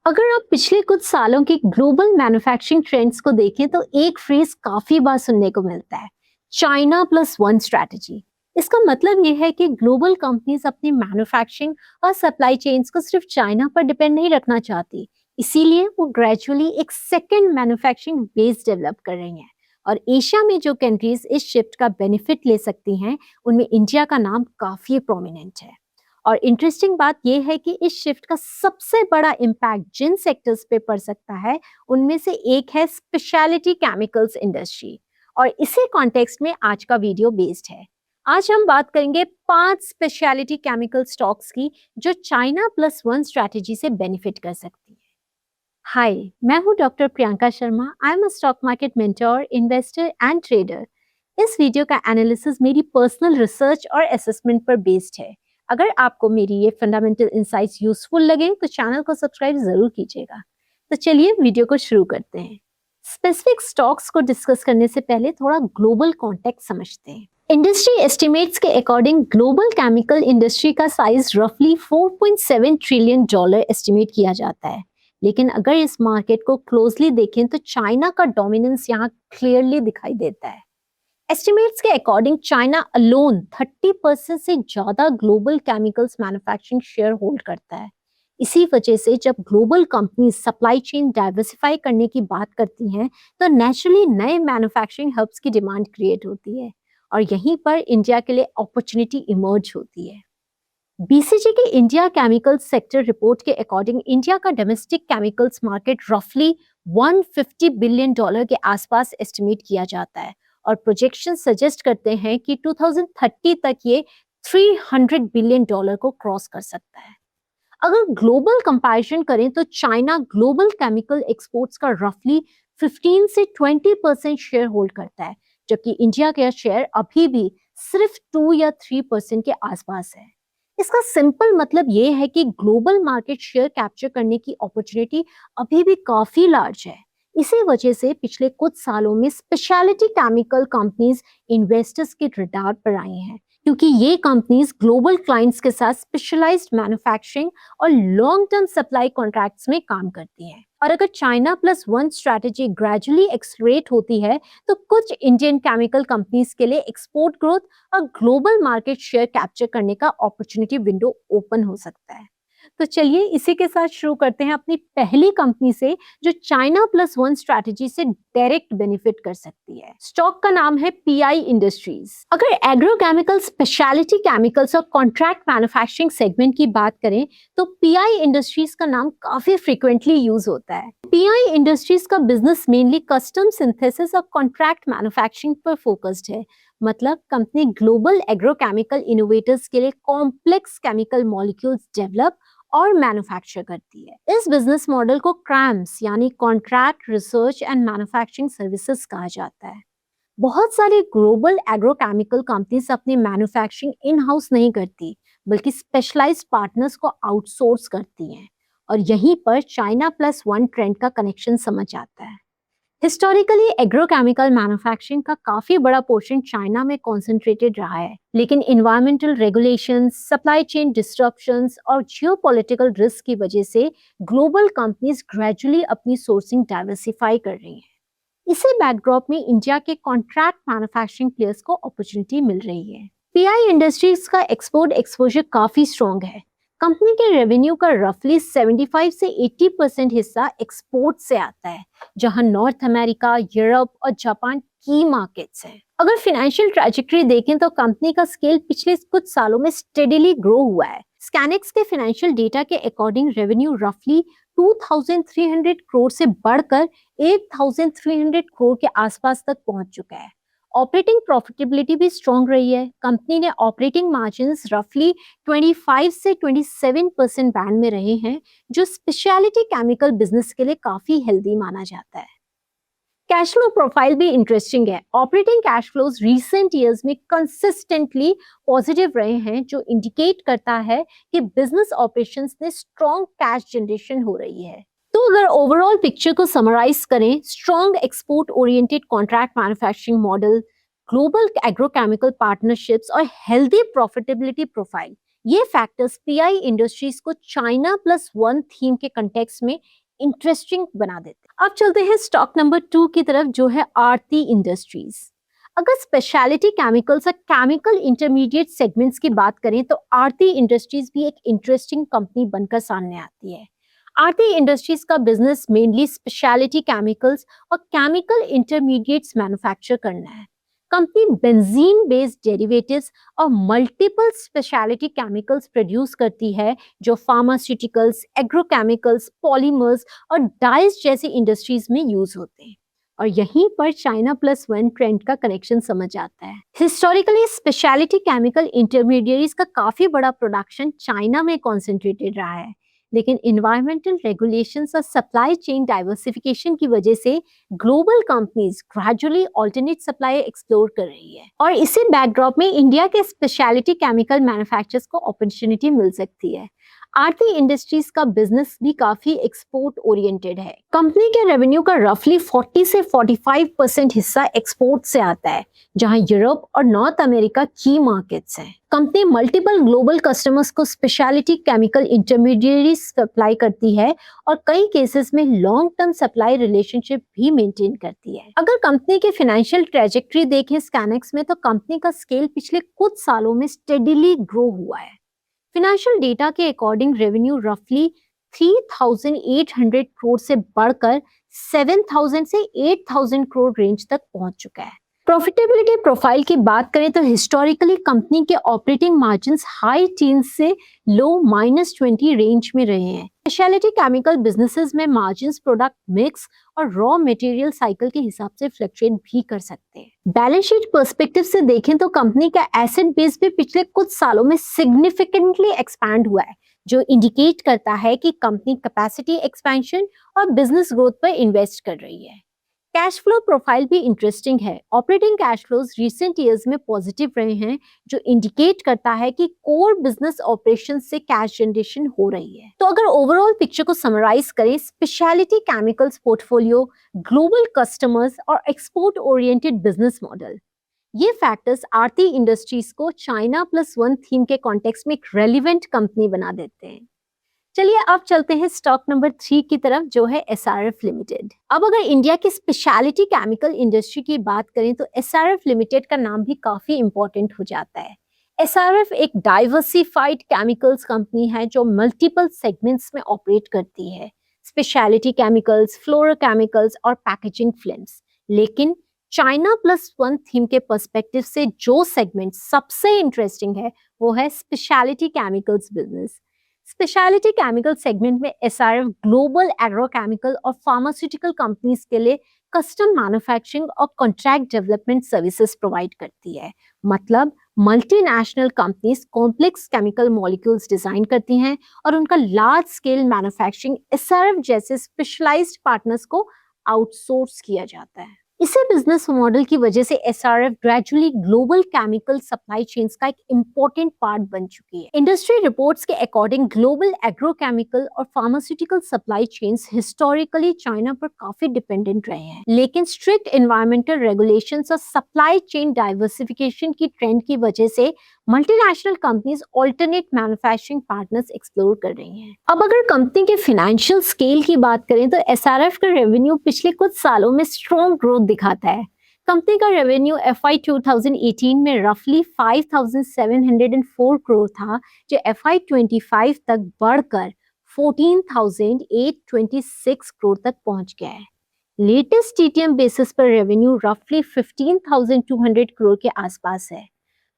अगर आप पिछले कुछ सालों के ग्लोबल मैन्युफैक्चरिंग ट्रेंड्स को देखें तो एक फ्रेज काफी बार सुनने को मिलता है, चाइना प्लस वन स्ट्रैटेजी। इसका मतलब यह है कि ग्लोबल कंपनीज अपनी मैन्युफैक्चरिंग और सप्लाई चेन्स को सिर्फ चाइना पर डिपेंड नहीं रखना चाहती। इसीलिए वो ग्रेजुअली एक सेकेंड मैन्युफैक्चरिंग बेस डेवलप कर रही हैं। और एशिया में जो कंट्रीज इस शिफ्ट का बेनिफिट ले सकती हैं, उनमें इंडिया का नाम काफी प्रोमिनेंट है। और इंटरेस्टिंग बात यह है कि इस शिफ्ट का सबसे बड़ा इम्पैक्ट जिन सेक्टर्स पे पड़ सकता है, उनमें से एक है स्पेशलिटी केमिकल्स इंडस्ट्री। और इसी कॉन्टेक्स्ट में आज का वीडियो बेस्ड है। आज हम बात करेंगे 5 स्पेशलिटी केमिकल स्टॉक्स की जो चाइना प्लस वन स्ट्रैटेजी से बेनिफिट कर सकती है। हाय, मैं हूं doctor Priyanka Sharma. I am a stock market mentor, investor and trader. इस वीडियो का एनालिसिस मेरी पर्सनल रिसर्च और असेसमेंट पर बेस्ड है। अगर आपको मेरी ये फंडामेंटल इंसाइट्स यूजफुल लगे तो चैनल को सब्सक्राइब जरूर कीजिएगा। तो चलिए वीडियो को शुरू करते हैं। स्पेसिफिक स्टॉक्स को डिस्कस करने से पहले थोड़ा ग्लोबल कॉन्टेक्स्ट समझते हैं। इंडस्ट्री एस्टिमेट्स के अकॉर्डिंग ग्लोबल केमिकल इंडस्ट्री का साइज रफली $4.7 ट्रिलियन एस्टिमेट किया जाता है। लेकिन अगर इस मार्केट को क्लोजली देखें तो चाइना का डोमिनेंस यहाँ क्लियरली दिखाई देता है। एस्टिमेट्स के अकॉर्डिंग चाइना अलोन 30% से ज्यादा global chemicals manufacturing share hold करता है। इसी वजह से जब global companies supply chain diversify करने की बात करती हैं, तो नेचुरली नए मैन्युफैक्चरिंग हब्स की डिमांड क्रिएट होती है। और यहीं पर इंडिया के लिए अपॉर्चुनिटी इमर्ज होती है। बीसीजी के इंडिया केमिकल सेक्टर रिपोर्ट के अकॉर्डिंग इंडिया का डोमेस्टिक केमिकल्स मार्केट रफली $150 बिलियन के आसपास एस्टिमेट किया जाता है। और प्रोजेक्शन सजेस्ट करते हैं कि 2030 तक ये $300 बिलियन को क्रॉस कर सकता है। अगर ग्लोबल कंपैरिजन करें तो चाइना ग्लोबल केमिकल एक्सपोर्ट्स का रफली 15 से 20% शेयर होल्ड करता है, जबकि इंडिया का शेयर अभी भी सिर्फ 2 या 3% के आसपास है। इसका सिंपल मतलब ये है कि ग्लोबल मार्केट शेयर कैप्चर करने की अपॉर्चुनिटी अभी भी काफी लार्ज है। इसी वजह से पिछले कुछ सालों में स्पेशलिटी केमिकल कंपनीज इन्वेस्टर्स के रडार पर आई हैं, क्योंकि ये कंपनीज ग्लोबल क्लाइंट्स के साथ स्पेशलाइज्ड मैन्युफैक्चरिंग और लॉन्ग टर्म सप्लाई कॉन्ट्रैक्ट्स में काम करती हैं। और अगर China plus one strategy gradually accelerate होती है तो कुछ इंडियन केमिकल कंपनीज के लिए एक्सपोर्ट ग्रोथ और ग्लोबल मार्केट शेयर कैप्चर करने का अपॉर्चुनिटी विंडो ओपन हो सकता है। तो चलिए इसी के साथ शुरू करते हैं अपनी पहली कंपनी से जो चाइना प्लस वन स्ट्रैटेजी से डायरेक्ट बेनिफिट कर सकती है। स्टॉक का नाम है पीआई इंडस्ट्रीज। अगर एग्रोकेमिकल, स्पेशलिटी केमिकल्स और कॉन्ट्रैक्ट मैन्युफैक्चरिंग सेगमेंट की बात करें तो पीआई इंडस्ट्रीज का नाम काफी फ्रीक्वेंटली यूज होता है। पीआई इंडस्ट्रीज का बिजनेस मेनली कस्टम सिंथेसिस और कॉन्ट्रैक्ट मैन्युफैक्चरिंग पर फोकस्ड है। मतलब कंपनी ग्लोबल एग्रोकेमिकल इनोवेटर्स के लिए कॉम्प्लेक्स केमिकल मॉलिक्यूल्स डेवलप और मैन्युफैक्चर करती है। इस बिजनेस मॉडल को क्रैम्स यानी contract research and manufacturing services कहा जाता है। बहुत सारी ग्लोबल एग्रोकेमिकल कंपनीज अपनी मैन्युफैक्चरिंग इन हाउस नहीं करती, बल्कि स्पेशलाइज्ड पार्टनर्स को आउटसोर्स करती हैं। और यहीं पर चाइना प्लस वन ट्रेंड का कनेक्शन समझ आता है। हिस्टोरिकली एग्रोकेमिकल मैन्युफैक्चरिंग का काफी बड़ा पोर्शन चाइना में कॉन्सेंट्रेटेड रहा है, लेकिन environmental regulations, supply chain disruptions और जियोपॉलिटिकल रिस्क की वजह से ग्लोबल कंपनीज ग्रेजुअली अपनी सोर्सिंग डाइवर्सिफाई कर रही हैं। इसी बैकड्रॉप में इंडिया के कॉन्ट्रैक्ट मैन्युफैक्चरिंग प्लेयर्स को अपॉर्चुनिटी मिल रही है। पीआई इंडस्ट्रीज का एक्सपोर्ट एक्सपोजर काफी स्ट्रॉन्ग है। कंपनी के रेवेन्यू का रफली 75 से 80% हिस्सा एक्सपोर्ट से आता है, जहां नॉर्थ अमेरिका, यूरोप और जापान की मार्केट्स हैं। अगर फाइनेंशियल ट्रैजेक्टरी देखें तो कंपनी का स्केल पिछले कुछ सालों में स्टेडीली ग्रो हुआ है। स्कैनिक्स के फाइनेंशियल डेटा के अकॉर्डिंग रेवेन्यू रफली 2300 करोड़ से बढ़कर 8300 करोड़ के आसपास तक पहुंच चुका है। ऑपरेटिंग प्रॉफिटेबिलिटी भी स्ट्रॉन्ग रही है। कंपनी ने ऑपरेटिंग मार्जिन्स रफली 25 से 27% बैंड में रहे हैं, जो स्पेशलिटी केमिकल बिजनेस के लिए काफी हेल्दी माना जाता है। कैश फ्लो प्रोफाइल भी इंटरेस्टिंग है। Operating cash flows recent years में कंसिस्टेंटली पॉजिटिव रहे हैं, जो इंडिकेट करता है कि बिजनेस ऑपरेशंस में स्ट्रॉन्ग कैश जनरेशन हो रही है। तो अगर ओवरऑल पिक्चर को समराइज करें, strong export oriented contract manufacturing model, global agrochemical partnerships और हेल्दी प्रॉफिटेबिलिटी प्रोफाइल, ये फैक्टर्स पीआई इंडस्ट्रीज को चाइना प्लस वन थीम के कंटेक्स्ट में इंटरेस्टिंग बना देते हैं। अब चलते हैं स्टॉक नंबर 2 की तरफ, जो है आरती इंडस्ट्रीज। अगर स्पेशलिटी केमिकल्स और केमिकल इंटरमीडिएट सेगमेंट्स की बात करें तो आरती इंडस्ट्रीज भी एक इंटरेस्टिंग कंपनी बनकर सामने आती है। आरती इंडस्ट्रीज का बिजनेस मेनली स्पेशलिटी केमिकल्स और केमिकल इंटरमीडिएट्स मैन्युफैक्चर करना है। कंपनी बेंजीन बेस्ड डेरिवेटिव्स और मल्टीपल स्पेशलिटी केमिकल्स प्रोड्यूस करती है, जो फार्मास्यूटिकल्स, एग्रोकेमिकल्स, पॉलीमर्स और डाइज जैसी इंडस्ट्रीज में यूज होते हैं। और यहीं पर चाइना प्लस वन ट्रेंड का कनेक्शन समझ आता है। हिस्टोरिकली स्पेशलिटी केमिकल इंटरमीडिएट्स का काफी बड़ा प्रोडक्शन चाइना में कॉन्सेंट्रेटेड रहा है, लेकिन इन्वायरमेंटल रेगुलेशंस और सप्लाई चेन डाइवर्सिफिकेशन की वजह से global companies gradually alternate supply explore कर रही है। और इसी बैकड्रॉप में इंडिया के स्पेशलिटी केमिकल मैन्युफैक्चरर्स को अपॉर्चुनिटी मिल सकती है। आरती इंडस्ट्रीज का बिजनेस भी काफी एक्सपोर्ट ओरिएंटेड है। कंपनी के रेवेन्यू का रफली 40 से 45% हिस्सा एक्सपोर्ट से आता है, जहां यूरोप और नॉर्थ अमेरिका की मार्केट्स हैं। कंपनी मल्टीपल ग्लोबल कस्टमर्स को स्पेशलिटी केमिकल इंटरमीडिएट सप्लाई करती है और कई केसेस में लॉन्ग टर्म सप्लाई रिलेशनशिप भी मेंटेन करती है। अगर कंपनी के फाइनेंशियल ट्रेजेक्टरी देखें स्कैनेक्स में, तो कंपनी का स्केल पिछले कुछ सालों में स्टेडीली ग्रो हुआ है। फिनेंशियल डेटा के अकॉर्डिंग रेवेन्यू रफली 3,800 करोड़ से बढ़कर 7,000 से 8,000 करोड़ रेंज तक पहुंच चुका है। प्रॉफिटेबिलिटी प्रोफाइल की बात करें तो हिस्टोरिकली कंपनी के ऑपरेटिंग मार्जिन्स हाई टीन्स से लो -20 रेंज में रहे हैं। स्पेशलिटी केमिकल बिजनेसेस में मार्जिन्स प्रोडक्ट मिक्स और रॉ मटेरियल साइकिल के हिसाब से फ्लक्चुएट भी कर सकते हैं। बैलेंस शीट पर्सपेक्टिव से देखें तो कंपनी का एसेट बेस भी पिछले कुछ सालों में सिग्निफिकेंटली एक्सपैंड हुआ है, जो इंडिकेट करता है कि कंपनी कैपेसिटी एक्सपेंशन और बिजनेस ग्रोथ पर इन्वेस्ट कर रही है। कैश फ्लो प्रोफाइल भी इंटरेस्टिंग है। Operating cash flows recent years में पॉजिटिव रहे हैं, जो इंडिकेट करता है कि कोर बिजनेस ऑपरेशन से कैश जनरेशन हो रही है। तो अगर ओवरऑल पिक्चर को समराइज करें, speciality chemicals portfolio, global customers और एक्सपोर्ट ओरिएंटेड बिजनेस मॉडल, ये फैक्टर्स आरती इंडस्ट्रीज को चाइना प्लस वन थीम के कॉन्टेक्स्ट में एक रेलिवेंट कंपनी बना देते हैं। चलिए अब चलते हैं स्टॉक नंबर 3 की तरफ, जो है एसआरएफ लिमिटेड। अब अगर इंडिया की स्पेशलिटी केमिकल इंडस्ट्री की बात करें तो एसआरएफ लिमिटेड का नाम भी काफी इंपॉर्टेंट हो जाता है। एसआरएफ एक डाइवर्सिफाइड केमिकल्स कंपनी है जो मल्टीपल सेगमेंट्स में ऑपरेट करती है, स्पेशलिटी केमिकल्स, फ्लोरोकेमिकल्स और पैकेजिंग फिल्म्स। लेकिन चाइना प्लस वन थीम के पर्सपेक्टिव से जो सेगमेंट सबसे इंटरेस्टिंग है वो है speciality chemicals business. Speciality chemical segment में एसआरएफ ग्लोबल एग्रोकेमिकल और फार्मास्यूटिकल कंपनीज के लिए कस्टम मैन्युफैक्चरिंग और कॉन्ट्रैक्ट डेवलपमेंट सर्विसेज प्रोवाइड करती है। मतलब multinational companies complex chemical molecules design करती हैं और उनका लार्ज स्केल मैन्युफैक्चरिंग एसआरएफ जैसे स्पेशलाइज्ड पार्टनर्स को आउटसोर्स किया जाता है। इसी बिजनेस मॉडल की वजह से SRF gradually global chemical supply chains का एक इंपॉर्टेंट पार्ट बन चुकी है। इंडस्ट्री रिपोर्ट्स के अकॉर्डिंग ग्लोबल एग्रोकेमिकल और pharmaceutical supply chains historically China पर काफी डिपेंडेंट रहे हैं, लेकिन स्ट्रिक्ट एनवायरमेंटल रेगुलेशंस और सप्लाई चेन डाइवर्सिफिकेशन की ट्रेंड की वजह से multinational companies alternate manufacturing partners explore कर रही हैं। अब अगर कंपनी के फाइनेंशियल स्केल की बात करें तो एसआरएफ का रेवेन्यू पिछले कुछ सालों में स्ट्रॉन्ग ग्रोथ दिखाता है। कंपनी का रेवेन्यू FY 2018 में रफली 5,704 करोड़ था, जो FY 25 तक बढ़कर 14,826 करोड़ तक पहुंच गया है। लेटेस्ट TTM बेसिस पर रेवेन्यू रफली 15,200 करोड़ के आसपास है।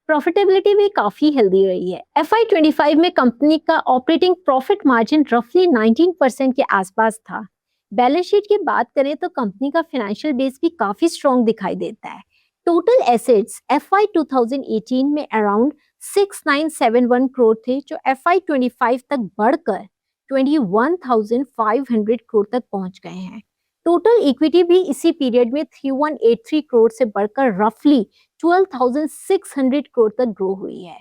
प्रॉफिटेबिलिटी भी काफी हेल्दी रही है। FY 25 में कंपनी का ऑपरेटिंग प्रॉफिट मार्जिन रफली 19% के आसपास था। बैलेंस शीट की बात करें तो कंपनी का फाइनेंशियल बेस भी काफी स्ट्रॉन्ग दिखाई देता है। टोटल एसेट्स FY 2018 में अराउंड 6,971 करोड़ थे, जो FY 25 तक बढ़कर 21,500 करोड़ तक पहुंच गए हैं। टोटल इक्विटी भी इसी पीरियड में 3,183 करोड़ से बढ़कर रफली 12,600 करोड़ तक ग्रो हुई है।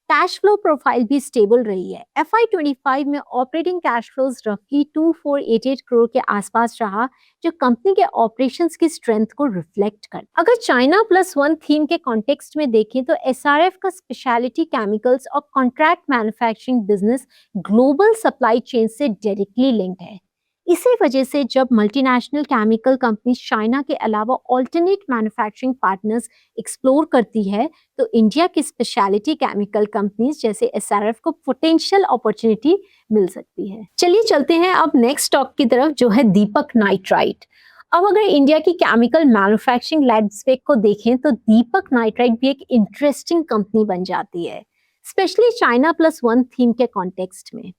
कैश फ्लो प्रोफाइल भी स्टेबल रही है। FY25 में ऑपरेटिंग कैश फ्लोज रफली 2488 करोड़ के आसपास रहा, जो कंपनी के ऑपरेशंस की स्ट्रेंथ को रिफ्लेक्ट कर। अगर चाइना प्लस वन थीम के कॉन्टेक्स्ट में देखें तो SRF का स्पेशलिटी केमिकल्स और contract manufacturing business global supply chain से डायरेक्टली लिंक्ड है। इसी वजह से जब मल्टीनेशनल केमिकल कंपनी चाइना के अलावा ऑल्टरनेट मैन्युफैक्चरिंग पार्टनर्स एक्सप्लोर करती है, तो इंडिया की स्पेशलिटी केमिकल कंपनीज जैसे SRF को पोटेंशियल अपॉर्चुनिटी मिल सकती है। चलिए चलते हैं अब नेक्स्ट स्टॉक की तरफ, जो है दीपक नाइट्राइट। अब अगर इंडिया की केमिकल मैन्युफैक्चरिंग लैंडस्केप को देखें तो दीपक नाइट्राइट भी एक इंटरेस्टिंग कंपनी बन जाती है, specially China plus one theme के कॉन्टेक्स्ट में।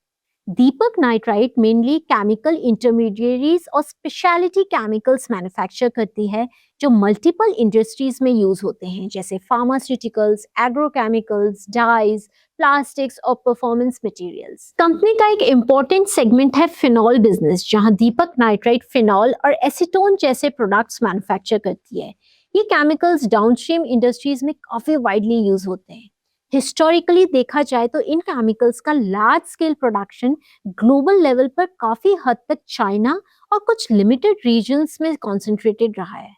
दीपक नाइट्राइट मेनली केमिकल इंटरमीडिएरीज और स्पेशलिटी केमिकल्स मैन्युफैक्चर करती है, जो मल्टीपल इंडस्ट्रीज में यूज होते हैं, जैसे फार्मास्यूटिकल्स, एग्रोकेमिकल्स, डाइज, प्लास्टिक्स और परफॉर्मेंस मटेरियल्स। कंपनी का एक इम्पोर्टेंट सेगमेंट है फिनॉल बिजनेस, जहां दीपक नाइट्राइट फिनॉल और एसीटोन जैसे प्रोडक्ट्स मैन्युफैक्चर करती है। ये केमिकल्स डाउनस्ट्रीम इंडस्ट्रीज में काफी वाइडली यूज होते हैं। हिस्टोरिकली देखा जाए तो इन केमिकल्स का large scale production global level पर काफी हद तक चाइना और कुछ लिमिटेड रीजन्स में कॉन्सेंट्रेटेड रहा है।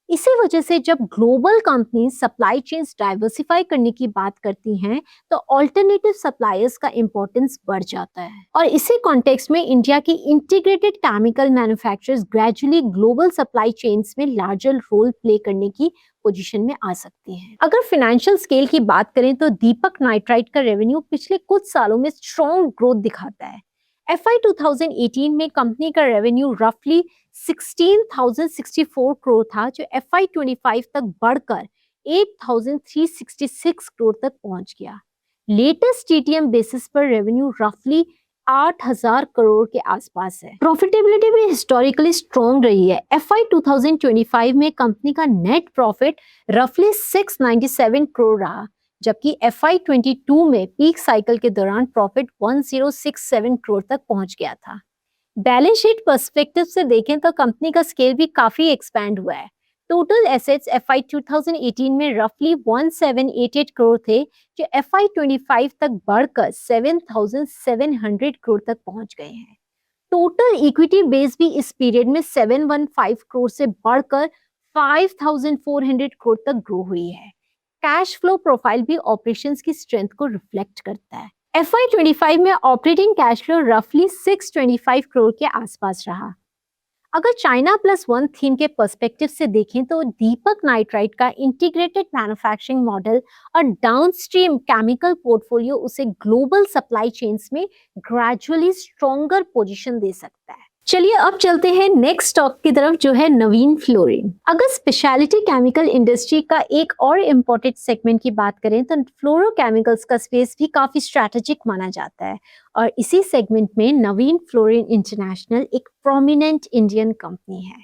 इसी वजह से जब global company supply chains diversify करने की बात करती हैं, तो ऑल्टरनेटिव सप्लायर्स का इंपॉर्टेंस बढ़ जाता है। और इसी कॉन्टेक्स्ट में इंडिया की integrated chemical manufacturers gradually global supply chains में लार्जर रोल प्ले करने की पोजीशन में आ सकती हैं। अगर फाइनेंशियल स्केल की बात करें तो दीपक नाइट्राइट का रेवेन्यू पिछले कुछ सालों में स्ट्रॉन्ग ग्रोथ दिखाता है। FY 2018 में कंपनी का रेवेन्यू रफली 16,064 करोड़ था, जो FY 25 तक बढ़कर 8,366 करोड़ तक पहुंच गया। लेटेस्ट TTM बेसिस पर रेवेन्यू रफली 8,000 करोड़ के आसपास है। प्रॉफिटेबिलिटी भी हिस्टोरिकली स्ट्रॉन्ग रही है। FY 2025 में कंपनी का नेट प्रॉफिट रफली 697 करोड़ रहा, जबकि FY 22 में पीक साइकिल के दौरान प्रॉफिट 1067 करोड़ तक पहुंच गया था। बैलेंस शीट पर्सपेक्टिव से देखें तो कंपनी का स्केल भी काफी एक्सपैंड हुआ है। टोटल एसेट्स FY 2018 में रफली 1788 करोड़ थे, जो FY 25 तक बढ़कर 7700 करोड़ तक पहुंच गए हैं। टोटल इक्विटी बेस भी इस पीरियड में 715 करोड़ से बढ़कर 5400 करोड़ तक ग्रो हुई है। कैश फ्लो प्रोफाइल भी ऑपरेशंस की स्ट्रेंथ को रिफ्लेक्ट करता है। FY 25 में ऑपरेटिंग कैश फ्लो रफली 625 करोड़ के आसपास रहा। अगर चाइना प्लस वन थीम के पर्सपेक्टिव से देखें तो दीपक नाइट्राइट का इंटीग्रेटेड मैन्युफैक्चरिंग मॉडल और डाउनस्ट्रीम केमिकल पोर्टफोलियो उसे ग्लोबल सप्लाई चेन्स में ग्रेजुअली स्ट्रॉन्गर पोजीशन दे सकता है। चलिए अब चलते हैं नेक्स्ट स्टॉक की तरफ, जो है नवीन फ्लोरिन। अगर स्पेशलिटी केमिकल इंडस्ट्री का एक और इम्पोर्टेंट सेगमेंट की बात करें तो फ्लोरोकेमिकल्स का स्पेस भी काफी स्ट्रैटेजिक माना जाता है, और इसी सेगमेंट में नवीन फ्लोरिन इंटरनेशनल एक प्रोमिनेंट इंडियन कंपनी है।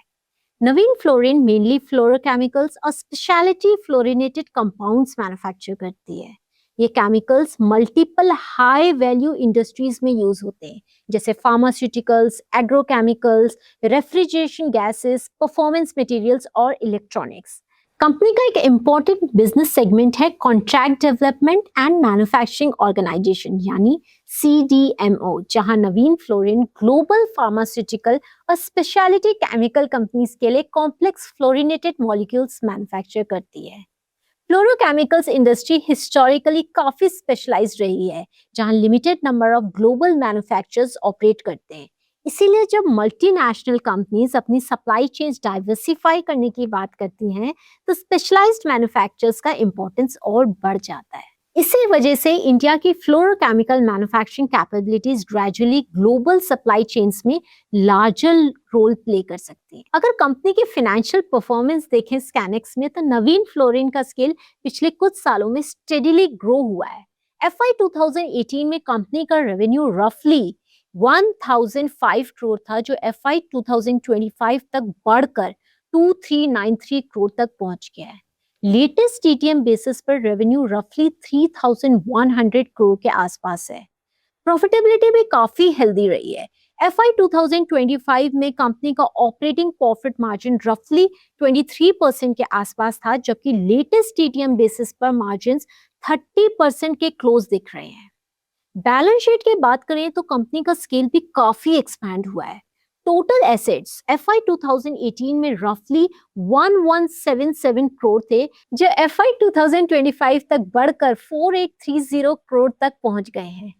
नवीन फ्लोरिन मेनली फ्लोरोकेमिकल्स और स्पेशलिटी फ्लोरिनेटेड कंपाउंड्स मैन्युफैक्चर करती है। ये chemicals multiple high value industries में यूज होते हैं, जैसे pharmaceuticals, agrochemicals, refrigeration gases, performance materials और इलेक्ट्रॉनिक्स। कंपनी का एक इम्पॉर्टेंट बिजनेस सेगमेंट है contract development and manufacturing organisation यानी CDMO, जहां नवीन फ्लोरिन ग्लोबल फार्मास्यूटिकल और स्पेशलिटी केमिकल कंपनीज के लिए कॉम्प्लेक्स फ्लोरिनेटेड मॉलिक्यूल्स मैन्युफैक्चर करती है। फ्लोरोकेमिकल्स इंडस्ट्री हिस्टोरिकली काफी स्पेशलाइज्ड रही है, जहां limited number of global manufacturers operate करते हैं। इसीलिए जब मल्टीनेशनल कंपनीज अपनी सप्लाई चेन्स डाइवर्सिफाई करने की बात करती हैं, तो स्पेशलाइज्ड मैन्युफैक्चरर्स का इंपॉर्टेंस और बढ़ जाता है। इसी वजह से इंडिया की fluorochemical manufacturing capabilities gradually global supply chains में लार्जर रोल प्ले कर सकती है। अगर कंपनी की फाइनेंशियल परफॉर्मेंस देखें स्कैनेक्स में, तो नवीन फ्लोरिन का स्केल पिछले कुछ सालों में स्टेडीली ग्रो हुआ है। FY 2018 में कंपनी का रेवेन्यू रफली 1005 करोड़ था, जो FY 2025 तक बढ़कर 2393 करोड़ तक पहुंच गया है। लेटेस्ट TTM बेसिस पर रेवेन्यू रफली 3100 करोड़ के आसपास है। प्रॉफिटेबिलिटी भी काफी हेल्दी रही है। FY 2025 में कंपनी का ऑपरेटिंग प्रॉफिट मार्जिन रफली 23% के आसपास था, जबकि लेटेस्ट TTM बेसिस पर मार्जिन 30% के क्लोज दिख रहे हैं। बैलेंस शीट की बात करें तो कंपनी का स्केल भी काफी एक्सपैंड हुआ है। टोटल एसेट्स FY 2018 में रफली 1177 करोड़ थे, जो FY 2025 तक बढ़कर 4830 करोड़ तक पहुंच गए हैं।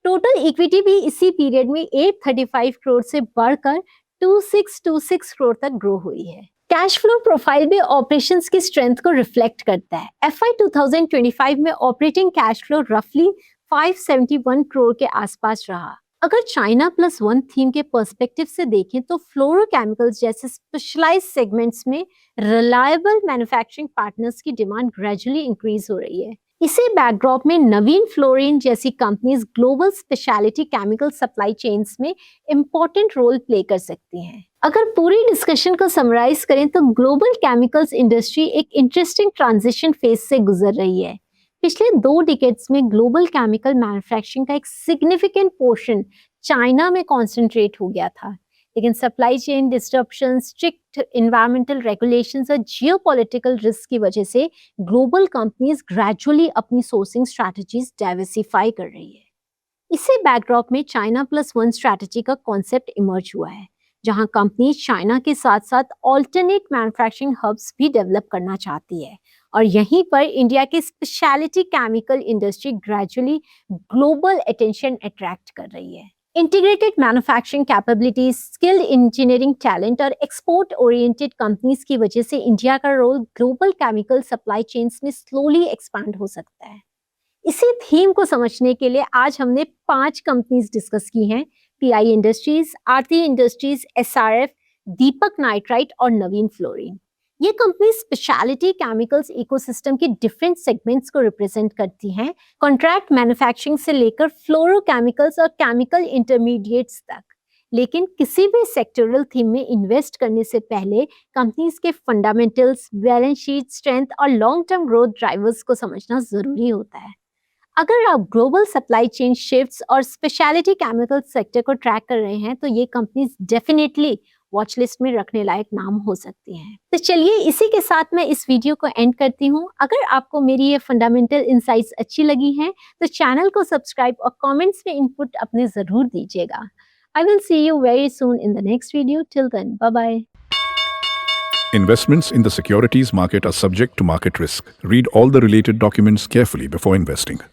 टोटल इक्विटी भी इसी पीरियड में 835 करोड़ से बढ़कर 2626 करोड़ तक ग्रो हुई है। कैश फ्लो प्रोफाइल भी ऑपरेशंस की स्ट्रेंथ को रिफ्लेक्ट करता है। FY 2025 में ऑपरेटिंग कैश फ्लो रफली 571 करोड़ के आसपास रहा। अगर चाइना प्लस वन थीम के पर्सपेक्टिव से देखें तो फ्लोरोकेमिकल्स जैसे स्पेशलाइज्ड सेगमेंट्स में रिलायबल मैन्युफैक्चरिंग पार्टनर्स की डिमांड ग्रेजुअली इंक्रीज हो रही है। इसी बैकड्रॉप में नवीन फ्लोरिन जैसी companies global speciality chemical supply chains में इंपॉर्टेंट रोल प्ले कर सकती हैं। अगर पूरी डिस्कशन को समराइज करें तो ग्लोबल केमिकल्स इंडस्ट्री एक इंटरेस्टिंग ट्रांजिशन फेज से गुजर रही है। पिछले 2 डिकेड्स में ग्लोबल केमिकल मैन्युफैक्चरिंग का एक सिग्निफिकेंट पोर्शन चाइना में कॉन्सेंट्रेट हो गया था, लेकिन supply chain disruption, strict environmental regulations और जियोपॉलिटिकल रिस्क की वजह से ग्लोबल कंपनीज ग्रेजुअली अपनी सोर्सिंग स्ट्रैटेजीज डाइवर्सिफाई कर रही है। इसी बैकड्रॉप में चाइना प्लस वन स्ट्रैटेजी का कॉन्सेप्ट इमर्ज हुआ है, जहां कंपनी चाइना के साथ साथ ऑल्टरनेट मैन्युफैक्चरिंग हब्स भी डेवलप करना चाहती है, और यहीं पर इंडिया की speciality chemical industry gradually global attention attract कर रही है। Integrated manufacturing capabilities, skilled engineering talent और एक्सपोर्ट ओरिएंटेड कंपनीज की वजह से इंडिया का role global chemical supply chains में स्लोली एक्सपैंड हो सकता है। इसी थीम को समझने के लिए आज हमने 5 कंपनीज डिस्कस की हैं: PI इंडस्ट्रीज, आरती इंडस्ट्रीज, SRF, दीपक नाइट्राइट और नवीन फ्लोरिन। ये कंपनी स्पेशलिटी केमिकल्स इकोसिस्टम के डिफरेंट सेगमेंट्स को रिप्रेजेंट करती हैं, कॉन्ट्रैक्ट मैन्युफैक्चरिंग से लेकर फ्लोरोकेमिकल्स और केमिकल इंटरमीडिएट्स तक। लेकिन किसी भी सेक्टोरल थीम में इन्वेस्ट करने से पहले कंपनीज के फंडामेंटल्स, बैलेंस शीट स्ट्रेंथ और लॉन्ग टर्म ग्रोथ ड्राइवर्स को समझना जरूरी होता है। अगर आप ग्लोबल सप्लाई चेन शिफ्ट्स और स्पेशलिटी केमिकल सेक्टर को ट्रैक कर रहे हैं तो ये कंपनीज डेफिनेटली वॉच लिस्ट में रखने लायक नाम हो सकती हैं। तो चलिए इसी के साथ मैं इस वीडियो को एंड करती हूँ। अगर आपको मेरी ये फंडामेंटल इंसाइट्स अच्छी लगी हैं तो चैनल को सब्सक्राइब और कमेंट्स में इनपुट अपने जरूर दीजिएगा। I will see you very soon in the next video. Till then, bye-bye. Investments in the securities market are subject to market risk. Read all the related documents carefully before investing.